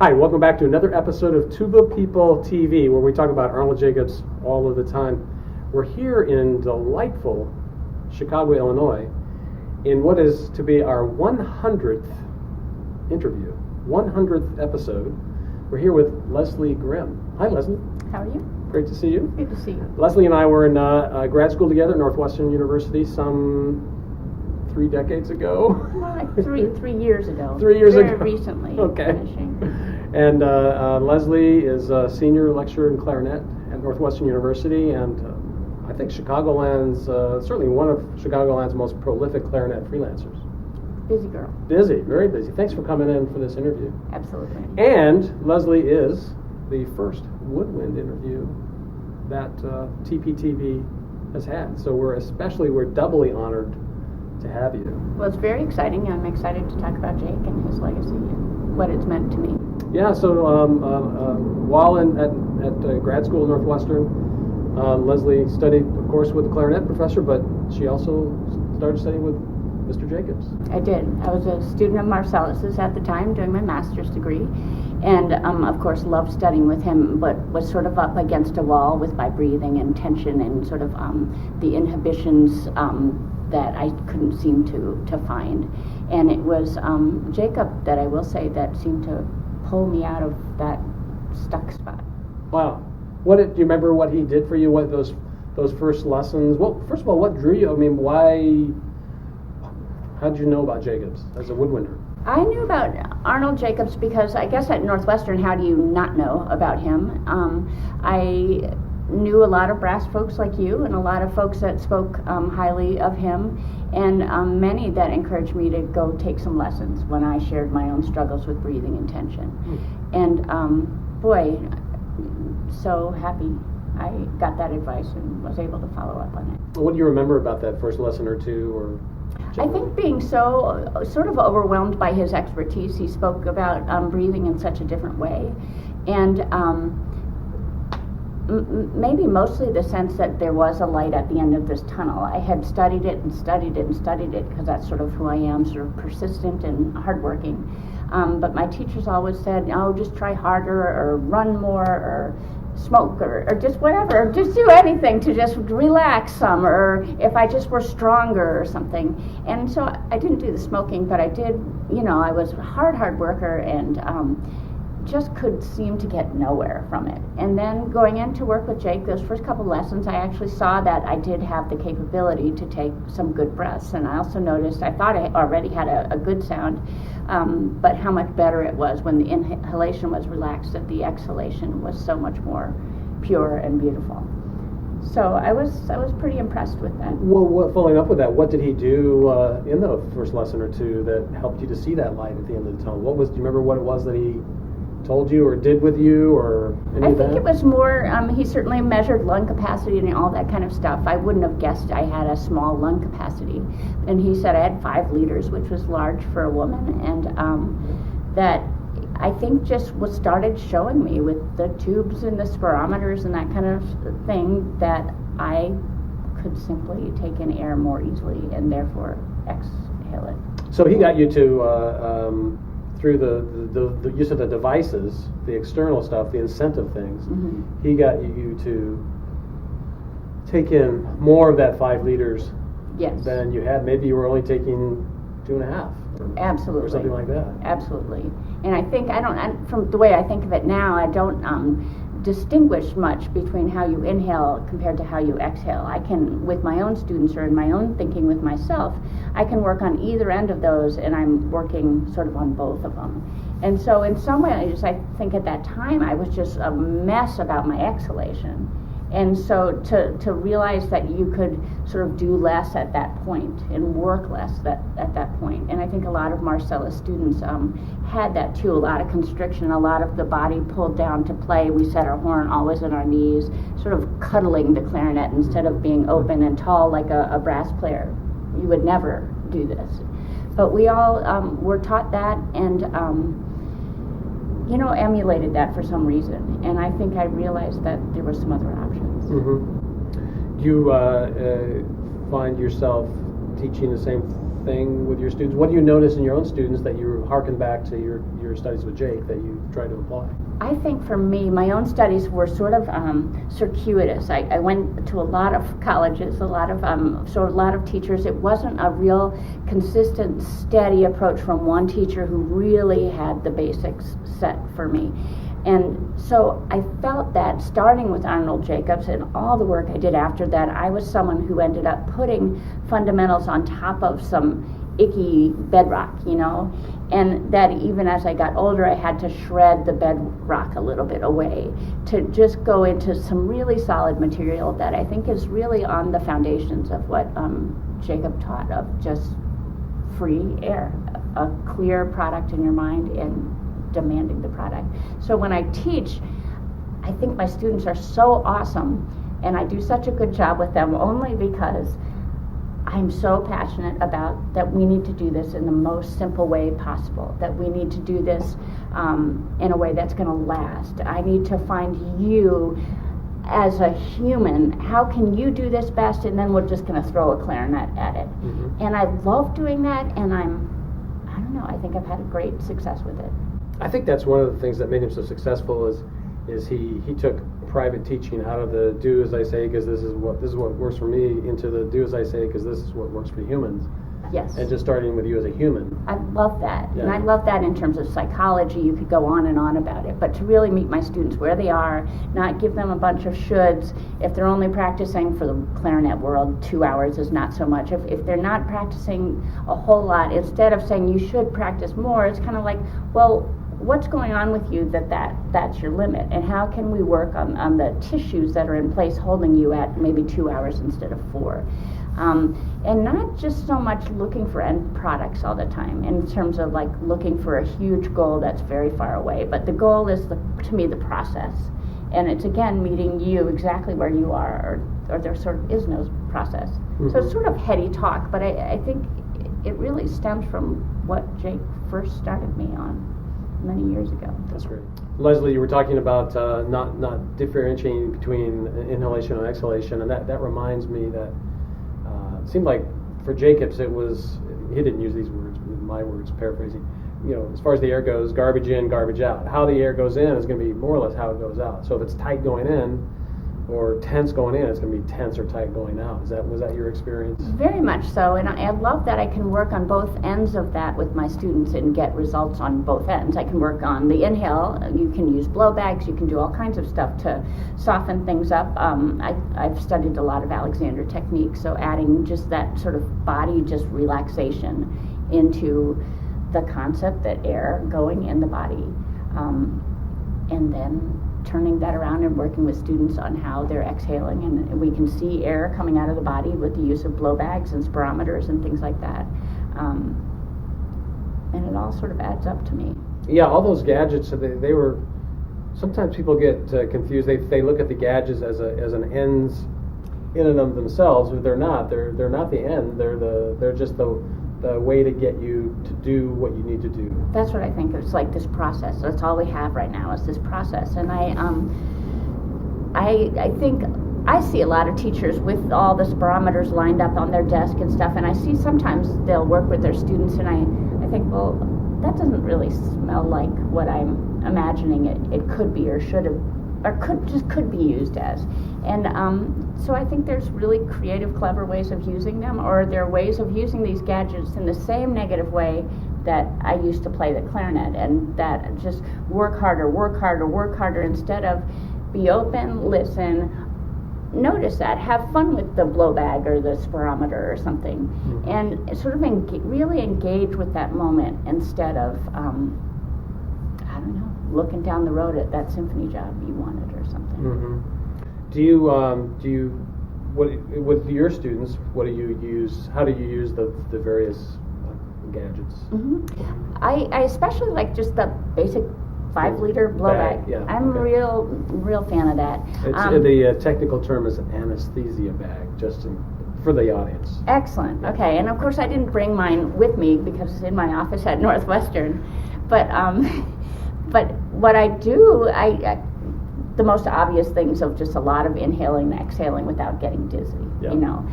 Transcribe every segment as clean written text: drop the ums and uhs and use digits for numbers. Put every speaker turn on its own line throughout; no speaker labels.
Hi, welcome back to another episode of Tuba People TV, where we talk about Arnold Jacobs all of the time. We're here in delightful Chicago, Illinois, in what is to be our 100th interview, 100th episode. We're here with Leslie Grimm. Hi, Leslie.
How are you?
Great to see you.
Good to see you.
Leslie and I were in grad school together at Northwestern University some 3 decades ago.
Like three years ago.
3 years ago.
Very recently.
Okay.
Finishing.
And Leslie is a senior lecturer in clarinet at Northwestern University, and I think Chicagoland's, certainly one of Chicagoland's most prolific clarinet freelancers.
Busy girl.
Busy, very busy. Thanks for coming in for this interview.
Absolutely.
And Leslie is the first Woodwind interview that TPTV has had, so we're doubly honored to have you.
Well, it's very exciting. I'm excited to talk about Jake and his legacy and what it's meant to me.
Yeah, so while at grad school at Northwestern, Leslie studied, of course, with the clarinet professor, but she also started studying with Mr. Jacobs.
I did. I was a student of Marcellus's at the time, doing my master's degree, and of course loved studying with him, but was sort of up against a wall with my breathing and tension and sort of the inhibitions that I couldn't seem to find. And it was Jacob that I will say that seemed to pull me out of that stuck spot.
Wow. Do you remember what he did for you? What those first lessons? Well, first of all, what drew you? I mean, how did you know about Jacobs as a woodwinder?
I knew about Arnold Jacobs because I guess at Northwestern, how do you not know about him? I knew a lot of brass folks like you and a lot of folks that spoke highly of him, and many that encouraged me to go take some lessons when I shared my own struggles with breathing and tension. And boy, so happy I got that advice and was able to follow up on it.
What do you remember about that first lesson or two? Or
I think being so sort of overwhelmed by his expertise. He spoke about breathing in such a different way, and maybe mostly the sense that there was a light at the end of this tunnel. I had studied it and studied it and studied it because that's sort of who I am, sort of persistent and hardworking. But my teachers always said, "Oh, just try harder, or run more, or smoke, or just whatever, or just do anything to just relax some, or if I just were stronger or something." And so I didn't do the smoking, but I did, I was a hard worker and just could seem to get nowhere from it. And then going in to work with Jake, those first couple lessons, I actually saw that I did have the capability to take some good breaths. And I also noticed, I thought I already had a good sound, but how much better it was when the inhalation was relaxed, that the exhalation was so much more pure and beautiful. So I was pretty impressed with that.
Well, following up with that, what did he do in the first lesson or two that helped you to see that light at the end of the tunnel? Do you remember what it was that he told you or did with you, or any
I
of that?
think it was more, he certainly measured lung capacity and all that kind of stuff. I wouldn't have guessed I had a small lung capacity. And he said I had 5 liters, which was large for a woman, and that I think just started showing me with the tubes and the spirometers and that kind of thing that I could simply take in air more easily and therefore exhale it.
So he got you to through the use of the devices, the external stuff, the incentive things, he got you to take in more of that 5 liters than you had. Maybe you were only taking 2.5.
Absolutely.
Or something like that.
Absolutely. And I think, from the way I think of it now, I don't distinguish much between how you inhale compared to how you exhale. I can, with my own students or in my own thinking with myself, I can work on either end of those, and I'm working sort of on both of them. And so in some ways, I think at that time I was just a mess about my exhalation. And so to realize that you could sort of do less at that point and work less at that point. And I think a lot of Marcellus students had that too, a lot of constriction, a lot of the body pulled down to play. We set our horn always on our knees, sort of cuddling the clarinet instead of being open and tall like a brass player. You would never do this. But we all were taught that and emulated that for some reason. And I think I realized that there were some other options.
Mm-hmm. Do you find yourself teaching the same thing with your students? What do you notice in your own students that you harken back to your studies with Jake that you try to apply?
I think for me, my own studies were sort of circuitous. I went to a lot of colleges, a lot of teachers. It wasn't a real consistent, steady approach from one teacher who really had the basics set for me. And so I felt that starting with Arnold Jacobs and all the work I did after that, I was someone who ended up putting fundamentals on top of some icky bedrock, and that even as I got older, I had to shred the bedrock a little bit away to just go into some really solid material that I think is really on the foundations of what Jacob taught, of just free air, a clear product in your mind and demanding the product. So when I teach, I think my students are so awesome, and I do such a good job with them only because I'm so passionate about that we need to do this in the most simple way possible, that we need to do this in a way that's going to last. I need to find you as a human. How can you do this best? And then we're just going to throw a clarinet at it. Mm-hmm. And I love doing that, and I don't know, I think I've had a great success with it.
I think that's one of the things that made him so successful is he took private teaching out of the do as I say because this is what works for me into the do as I say because this is what works for humans.
Yes.
And just starting with you as a human.
I love that.
Yeah.
And I love that in terms of psychology. You could go on and on about it, but to really meet my students where they are, not give them a bunch of shoulds. If they're only practicing for the clarinet world, 2 hours is not so much. If they're not practicing a whole lot, instead of saying you should practice more, it's kind of like, well, what's going on with you that's your limit, and how can we work on the tissues that are in place holding you at maybe 2 hours instead of 4, and not just so much looking for end products all the time in terms of like looking for a huge goal that's very far away, but the goal is to me the process, and it's again meeting you exactly where you are, or there sort of is no process. Mm-hmm. So it's sort of heady talk, but I think it really stems from what Jake first started me on many years ago.
That's great. Leslie, you were talking about not differentiating between inhalation and exhalation, and that reminds me that it seemed like for Jacobs it was, he didn't use these words, my words, paraphrasing, as far as the air goes, garbage in, garbage out. How the air goes in is going to be more or less how it goes out. So if it's tight going in or tense going in, it's going to be tense or tight going out. Was that your experience?
Very much so, and I love that I can work on both ends of that with my students and get results on both ends. I can work on the inhale. You can use blow bags. You can do all kinds of stuff to soften things up. I've studied a lot of Alexander techniques, so adding just that sort of body, just relaxation into the concept that air going in the body, and then turning that around and working with students on how they're exhaling, and we can see air coming out of the body with the use of blow bags and spirometers and things like that, and it all sort of adds up to me.
Yeah, all those gadgets, they were, sometimes people get confused. They look at the gadgets as an ends in and of themselves, but they're not the end. They're just the way to get you to do what you need to do. That's
what I think. It's like this process. That's all we have right now is this process. And I think I see a lot of teachers with all the spirometers lined up on their desk and stuff, and I see sometimes they'll work with their students, and I think, well, that doesn't really smell like what I'm imagining it could be or should have, or could be used as. And so I think there's really creative, clever ways of using them, or there are ways of using these gadgets in the same negative way that I used to play the clarinet, and that just work harder, instead of be open, listen, notice that, have fun with the blow bag or the spirometer or something, mm-hmm. and sort of really engage with that moment instead of, I don't know, looking down the road at that symphony job you wanted or something.
Mm-hmm. Do you with your students, what do you use? How do you use the various gadgets?
Mm-hmm. I especially like just the basic 5-liter blow bag.
Yeah,
I'm a real fan of that.
The technical term is an anesthesia bag, for the audience.
Excellent. Okay, and of course I didn't bring mine with me because it's in my office at Northwestern, but what I do, the most obvious things of just a lot of inhaling and exhaling without getting dizzy.
Yeah.
You know,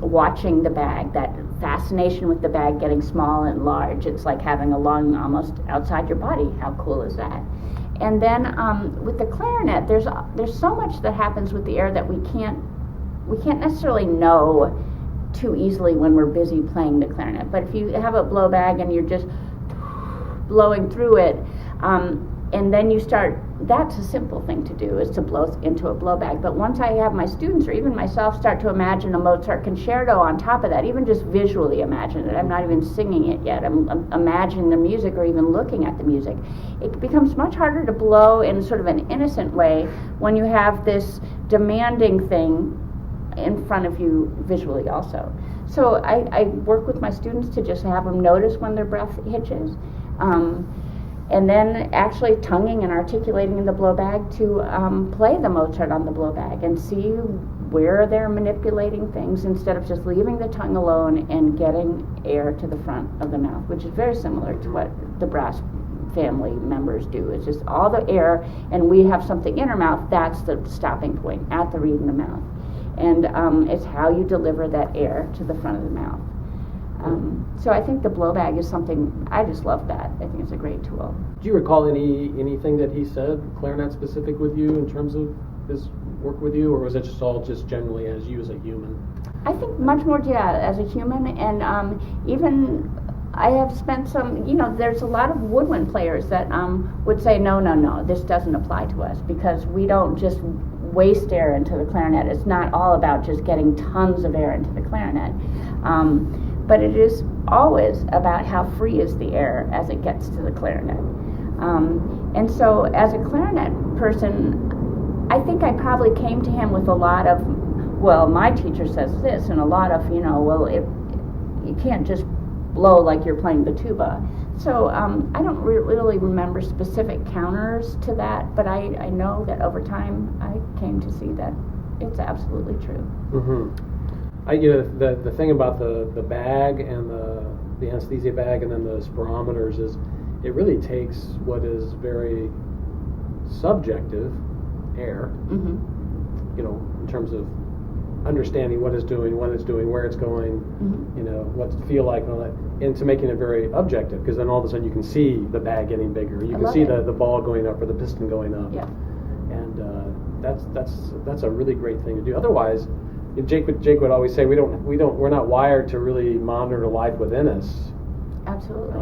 watching the bag, that fascination with the bag getting small and large. It's like having a lung almost outside your body. How cool is that? And then with the clarinet, there's so much that happens with the air that we can't necessarily know too easily when we're busy playing the clarinet. But if you have a blow bag and you're just blowing through it, and then you start, that's a simple thing to do, is to blow into a blow bag. But once I have my students or even myself start to imagine a Mozart concerto on top of that, even just visually imagine it, I'm not even singing it yet, I'm imagining the music or even looking at the music, it becomes much harder to blow in sort of an innocent way when you have this demanding thing in front of you visually also. So I work with my students to just have them notice when their breath hitches, and then actually tonguing and articulating in the blow bag to play the Mozart on the blow bag and see where they're manipulating things instead of just leaving the tongue alone and getting air to the front of the mouth, which is very similar to what the brass family members do. It's just all the air, and we have something in our mouth, that's the stopping point at the reed in the mouth. And it's how you deliver that air to the front of the mouth. So I think the blow bag is something, I just love that. I think it's a great tool.
Do you recall anything that he said, clarinet specific, with you in terms of his work with you, or was it just all just generally as you as a human?
I think much more, yeah, as a human, and even I have spent some, there's a lot of woodwind players that would say, no, this doesn't apply to us, because we don't just waste air into the clarinet. It's not all about just getting tons of air into the clarinet. But it is always about how free is the air as it gets to the clarinet. And so as a clarinet person, I think I probably came to him with a lot of, well, my teacher says this, and a lot of, you can't just blow like you're playing the tuba. So I don't really remember specific counters to that, but I know that over time I came to see that it's absolutely true.
Mm-hmm. The thing about the bag and the anesthesia bag and then the spirometers is it really takes what is very subjective air,
Mm-hmm.
In terms of understanding what it's doing, when it's doing, where it's going,
Mm-hmm.
what's it feel like and all that, into making it very objective, because then all of a sudden you can see the bag getting bigger, you can see the ball going up or the piston going up.
Yeah.
And that's a really great thing to do. Otherwise, Jake would always say we're not wired to really monitor life within us.
Absolutely.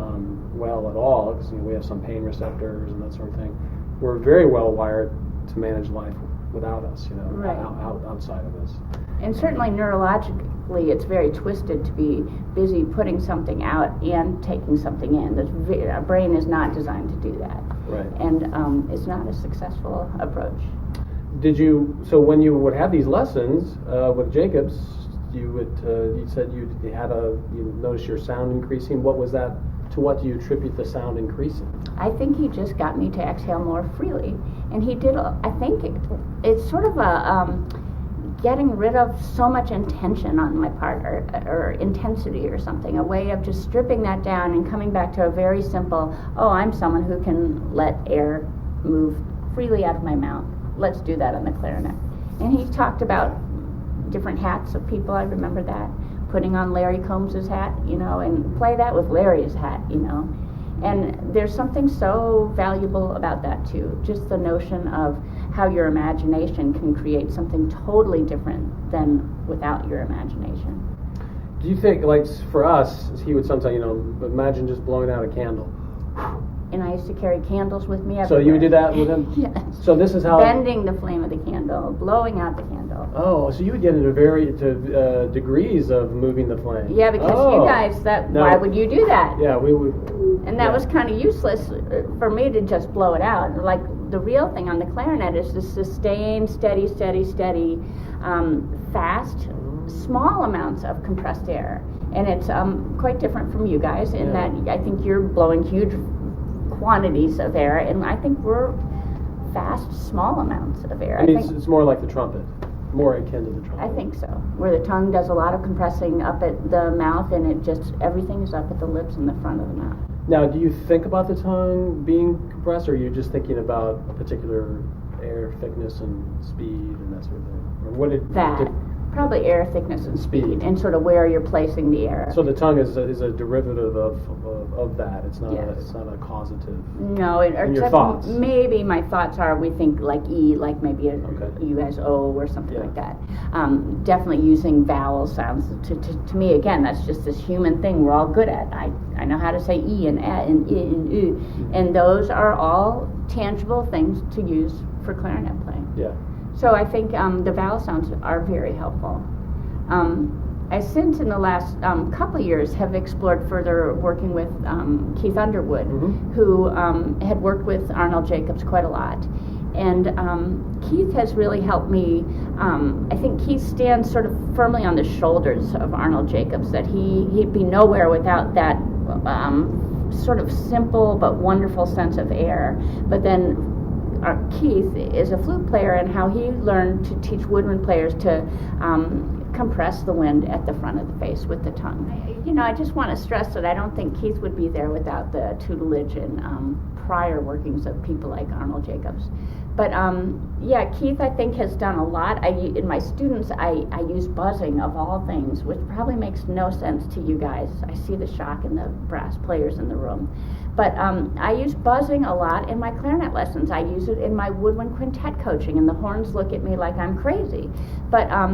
Well at all, because we have some pain receptors and that sort of thing. We're very well wired to manage life without us,
Right.
outside of us.
And certainly neurologically, it's very twisted to be busy putting something out and taking something in. The brain is not designed to do that.
Right.
And it's not a successful approach.
So when you would have these lessons with Jacobs, you said you noticed your sound increasing. What was that? To what do you attribute the sound increasing?
I think he just got me to exhale more freely, and he did. I think it's sort of a getting rid of so much intention on my part, or intensity or something. A way of just stripping that down and coming back to a very simple. Oh, I'm someone who can let air move freely out of my mouth. Let's do that on the clarinet. And he talked about different hats of people. I remember that. Putting on Larry Combs's hat, and play that with Larry's hat, And there's something so valuable about that too. Just the notion of how your imagination can create something totally different than without your imagination.
Do you think, like for us, he would sometimes, imagine just blowing out a candle.
And I used to carry candles with me everywhere.
So you would do that with him?
Yes.
So this is how...
Bending the flame of the candle, blowing out the candle.
Oh, so you would get into degrees of moving the flame.
Yeah, because you guys, why would you do that?
Yeah, we would...
And that was kind of useless for me to just blow it out. Like, the real thing on the clarinet is to sustain steady, fast, small amounts of compressed air. And it's quite different from you guys in that I think you're blowing huge quantities of air, and I think we're fast, small amounts of air.
I think it's more like the trumpet, more akin to the trumpet.
I think so, where the tongue does a lot of compressing up at the mouth, and everything is up at the lips and the front of the mouth.
Now, do you think about the tongue being compressed, or are you just thinking about a particular air thickness and speed and that sort of thing? Or what did
Probably air thickness and speed, and sort of where you're placing the air.
So the tongue is a derivative of that. It's not it's not a causative.
No,
your thoughts.
Maybe my thoughts are we think like E, like maybe U as O or something like that. Definitely using vowel sounds. To me, again, that's just this human thing we're all good at. I know how to say E and A and I and U, and those are all tangible things to use for clarinet playing.
Yeah.
So I think the vowel sounds are very helpful. I since in the last couple of years have explored further working with Keith Underwood, who had worked with Arnold Jacobs quite a lot. And Keith has really helped me. I think Keith stands sort of firmly on the shoulders of Arnold Jacobs, that he'd be nowhere without that sort of simple but wonderful sense of air. But then Keith is a flute player, and how he learned to teach woodwind players to compress the wind at the front of the face with the tongue. I just want to stress that I don't think Keith would be there without the tutelage and prior workings of people like Arnold Jacobs. But Keith, I think, has done a lot. In my students, I use buzzing of all things, which probably makes no sense to you guys. I see the shock in the brass players in the room. But I use buzzing a lot in my clarinet lessons. I use it in my woodwind quintet coaching, and the horns look at me like I'm crazy. But I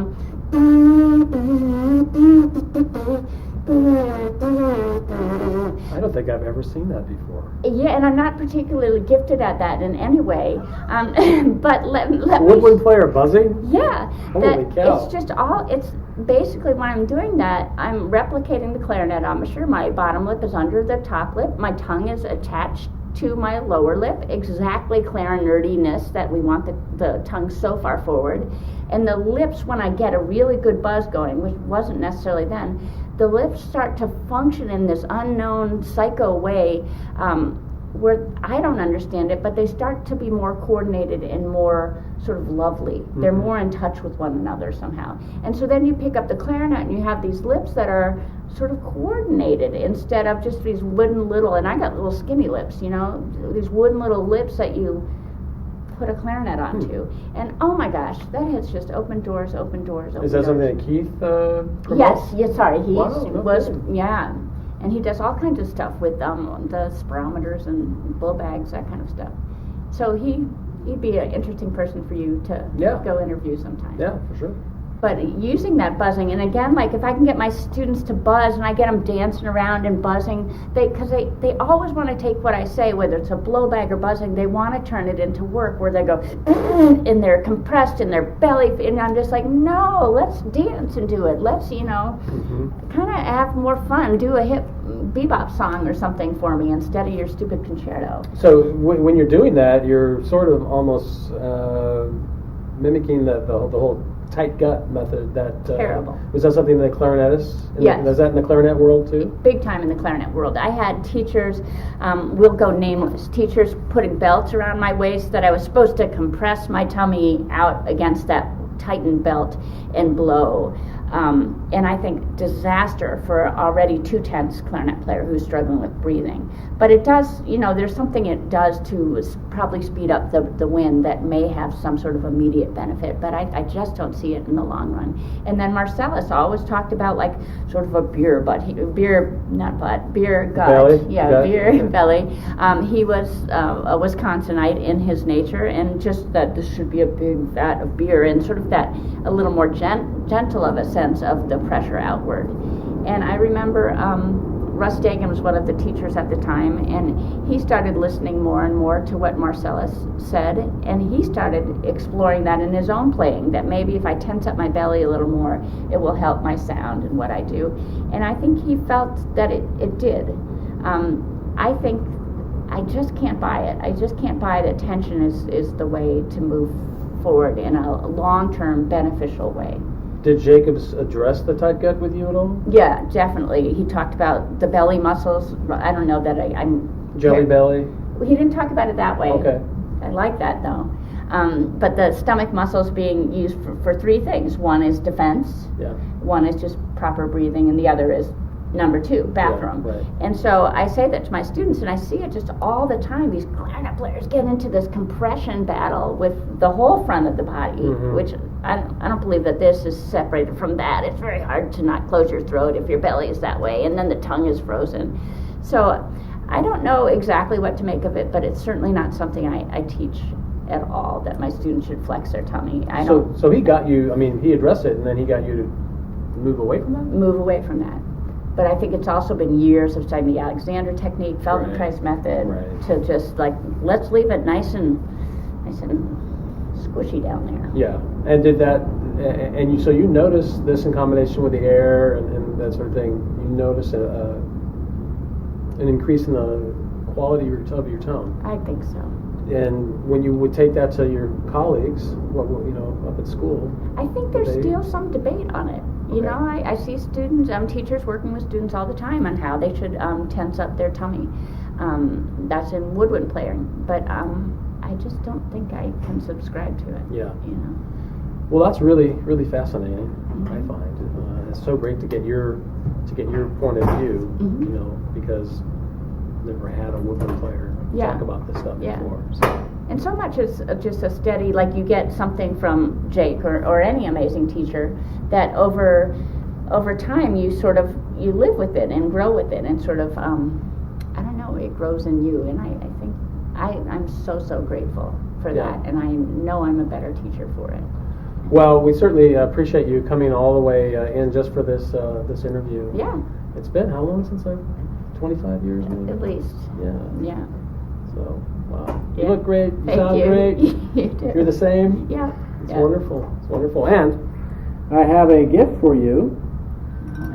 don't think I've ever seen that before.
Yeah, and I'm not particularly gifted at that in any way. But let
woodwind player buzzing?
Yeah.
Holy cow.
It's basically when I'm doing that, I'm replicating the clarinet embouchure. My bottom lip is under the top lip. My tongue is attached to my lower lip, exactly clarinetness that we want the tongue so far forward. And the lips, when I get a really good buzz going, which wasn't necessarily then, the lips start to function in this unknown psycho way where I don't understand it, but they start to be more coordinated and more sort of lovely. They're more in touch with one another somehow. And so then you pick up the clarinet and you have these lips that are sort of coordinated instead of just these wooden little, and I got little skinny lips, these wooden little lips that you put a clarinet onto. And oh my gosh, that has just opened doors. Is that
something that Keith promotes?
Yes, sorry. He was
kidding.
And he does all kinds of stuff with the spirometers and blow bags, that kind of stuff. So he'd be an interesting person for you to go interview sometime.
Yeah, for sure.
But using that buzzing, and again, like if I can get my students to buzz and I get them dancing around and buzzing, because they always want to take what I say, whether it's a blow bag or buzzing, they want to turn it into work where they go, and they're compressed in their belly, and I'm just like, no, let's dance and do it. Let's, kind of have more fun. Do a hip bebop song or something for me instead of your stupid concerto.
So when you're doing that, you're sort of almost mimicking the whole tight gut method.
Terrible.
Was that something the clarinetists?
Yes.
Is that in the clarinet world too?
Big time in the clarinet world. I had teachers, we'll go nameless, teachers putting belts around my waist that I was supposed to compress my tummy out against that tightened belt and blow. And I think disaster for already too tense clarinet player who's struggling with breathing. But it does, there's something it does to probably speed up the wind that may have some sort of immediate benefit, but I just don't see it in the long run. And then Marcellus always talked about like sort of a beer gut.
Belly?
Yeah, beer belly. He was a Wisconsinite in his nature, and just that this should be a big vat of beer, and sort of that a little more gentle of a sense of the pressure outward. And I remember Russ Dagan was one of the teachers at the time, and he started listening more and more to what Marcellus said, and he started exploring that in his own playing, that maybe if I tense up my belly a little more, it will help my sound and what I do. And I think he felt that it did. I think I just can't buy it. I just can't buy that tension is the way to move forward in a long-term beneficial way.
Did Jacobs address the tight gut with you at all?
Yeah, definitely. He talked about the belly muscles. I don't know that I'm...
Jelly belly?
He didn't talk about it that way.
Okay.
I like that, though. But the stomach muscles being used for three things. One is defense.
Yeah.
One is just proper breathing, and the other is number 2, bathroom.
Yeah, right.
And so I say that to my students, and I see it just all the time. These clarinet players get into this compression battle with the whole front of the body, which I don't believe that this is separated from that. It's very hard to not close your throat if your belly is that way, and then the tongue is frozen. So I don't know exactly what to make of it, but it's certainly not something I teach at all, that my students should flex their tummy.
So he got you, I mean, he addressed it, and then he got you to move away from that?
Move away from that. But I think it's also been years of studying the Alexander technique, Feldenkrais method, to just like, let's leave it nice and squishy down there.
Yeah, and did that, and so you noticed this in combination with the air and that sort of thing, you noticed an increase in the quality of your tone.
I think so.
And when you would take that to your colleagues, up at school,
I think there's still some debate on it. You know, I see students, teachers working with students all the time on how they should tense up their tummy. That's in woodwind playing, but I just don't think I can subscribe to it.
Yeah.
You know.
Well, that's really, really fascinating. I find it's so great to get your point of view. You know, because never had a woodwind player talk about this stuff before. So.
And so much is just a steady, like you get something from Jake or any amazing teacher that over time you you live with it and grow with it and sort of, I don't know, it grows in you. And I think I'm so grateful for that. And I know I'm a better teacher for it.
Well, we certainly appreciate you coming all the way in just for this interview.
Yeah.
It's been how long since 25 years maybe?
At least.
Yeah. So, wow.
Yeah.
You look great. You
Thank
sound
you.
great.
You do.
You're the same.
Yeah.
It's wonderful. It's wonderful. And I have a gift for you.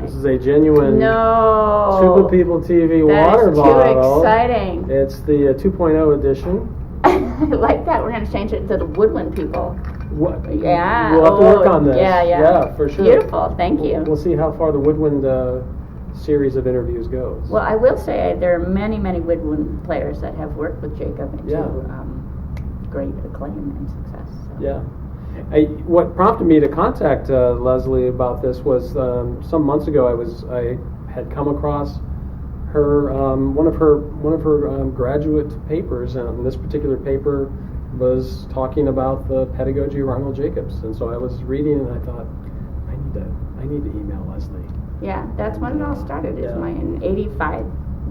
This is a genuine Tuba People TV water bottle.
That is too exciting.
It's the 2.0 edition.
I like that. We're going to change it to the Woodwind People.
What?
Yeah.
We'll have to work on this.
Yeah.
Yeah, for sure.
Beautiful. Thank you.
We'll see how far the Woodwind series of interviews goes.
Well, I will say there are many woodwind players that have worked with Jacob to great acclaim and success. So.
Yeah. What prompted me to contact Leslie about this was some months ago I had come across her one of her graduate papers, and this particular paper was talking about the pedagogy of Arnold Jacobs, and so I was reading and I thought I need to email Leslie.
Yeah, that's when it all started. It's in '85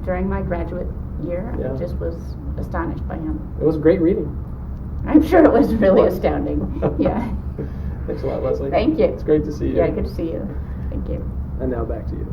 during my graduate year. I just was astonished by him.
It was great reading.
I'm sure it was really astounding. Yeah.
Thanks a lot, Leslie.
Thank you.
It's great to see you.
Yeah, good to see you. Thank you.
And now back to you.